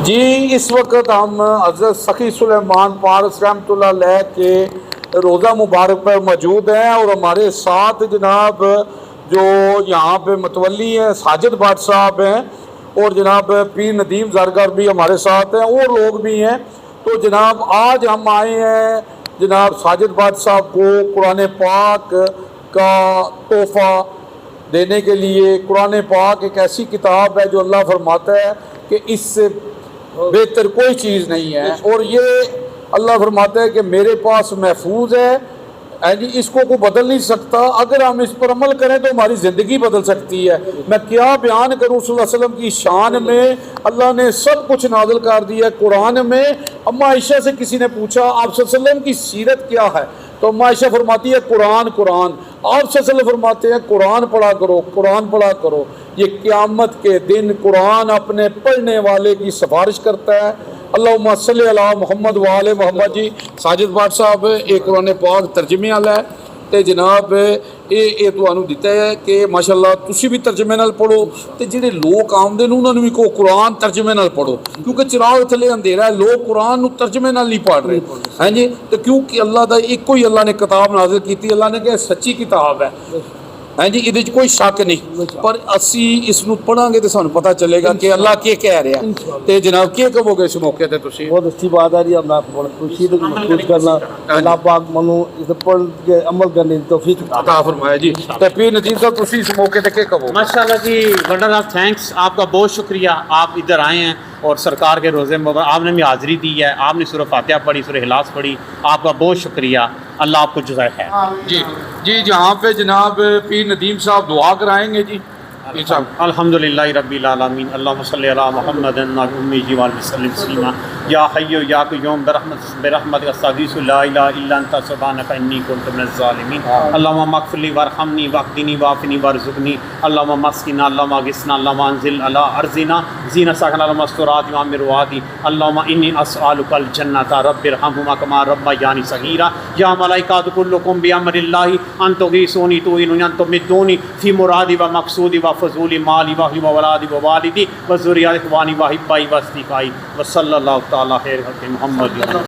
جی اس وقت ہم حضرت سخی سلیمان پارس رحمۃ اللہ علیہ کے روزہ مبارک پر موجود ہیں، اور ہمارے ساتھ جناب جو یہاں پہ متولی ہیں ساجد بھٹ صاحب ہیں، اور جناب پیر ندیم زرگر بھی ہمارے ساتھ ہیں، اور لوگ بھی ہیں۔ تو جناب آج ہم آئے ہیں جناب ساجد بھٹ صاحب کو قرآن پاک کا تحفہ دینے کے لیے۔ قرآن پاک ایک ایسی کتاب ہے جو اللہ فرماتا ہے کہ اس سے بہتر کوئی چیز نہیں ہے، اور یہ اللہ فرماتا ہے کہ میرے پاس محفوظ ہے، جی اس کو کوئی بدل نہیں سکتا۔ اگر ہم اس پر عمل کریں تو ہماری زندگی بدل سکتی ہے۔ میں کیا بیان کروں صلی اللہ علیہ وسلم کی شان میں، اللہ نے سب کچھ نازل کر دیا ہے قرآن میں۔ اما عائشہ سے کسی نے پوچھا آپ صلی اللہ علیہ وسلم کی سیرت کیا ہے، تو اما عائشہ فرماتی ہے قرآن قرآن۔ آپ صلی اللہ علیہ وسلم فرماتے ہیں قرآن پڑھا کرو، قرآن پڑھا کرو۔ یہ قیامت کے دن قرآن اپنے پڑھنے والے کی سفارش کرتا ہے۔ اللہم صلی علی محمد وآل محمد۔ جی ساجد بھٹ صاحب ایک قرآن پاک ترجمے والا ہے تے جناب یہ تمہیں دیتا ہے کہ ماشاءاللہ تسی بھی ترجمے نال پڑھو، تے جڑے لوگ آمدے نے انہوں نے بھی کو قرآن ترجمے نال پڑھو، کیونکہ چراغ تھلے اندھیرا ہے، لوگ قرآن نو ترجمے نال نہیں پڑھ رہے ہیں جی۔ تو کیونکہ اللہ دا ایک کوئی اللہ نے کتاب نازل کی، اللہ نے کہا سچی کتاب ہے ہاں جی، یہ کوئی شک نہیں، پر اسی اس نو پڑھاں گے تو سانو پتہ چلے گا کہ اللہ کیا کہہ رہا ہے۔ تے جناب کیا کہو گے اس موقع تے تسی؟ بہت اچھی بات ہے جی، اللہ بہت خوشی تو محسوس کرنا، اللہ پاک منو اس پڑھ کے عمل کرنے کی توفیق عطا فرمائے جی۔ تے پیر ندیم صاحب تسی اس موقع تے کیا کہو؟ ماشاءاللہ جی، ونڈر آف تھینکس، آپ کا بہت شکریہ، آپ ادھر آئے ہیں اور سرکار کے روزے مبارک آپ نے بھی حاضری دی ہے، آپ نے سورہ فاتحہ پڑھی، سورہ اخلاص پڑھی، آپ کا بہت شکریہ، اللہ آپ کو جزائے خیر۔ جی جی جہاں پہ جناب پیر ندیم صاحب دعا کرائیں گے جی پیر صاحب۔ الحمدللہ رب العالمین، اللہم صلی علی محمد امی جی وسلم تسلیما، یا حی یا قیوم برحمتک استغیث لا الہ الا انت سبحانک انی کنت من الظالمین، اللہم اغفر لی وارحمنی واہدنی وعافنی وارزقنی، اللہم مسقنا، اللہم اغثنا، اللہم انزل علی ارضنا زین سکن المستورات وعمر روادی، اللہم انی اسألک الجنۃ رب ارحمہما کما ربیانی صغیرا، یا ملائکۃ کلکم بامر اللہ ان تغیثونی تعینونی ان تمدونی فی مرادی و مقصودی و فضول مالی واہلی و ولادی و والدی و ذریات اخوانی و احبائی و اصدقائی و صلی اللہ تعالی خیر محمد۔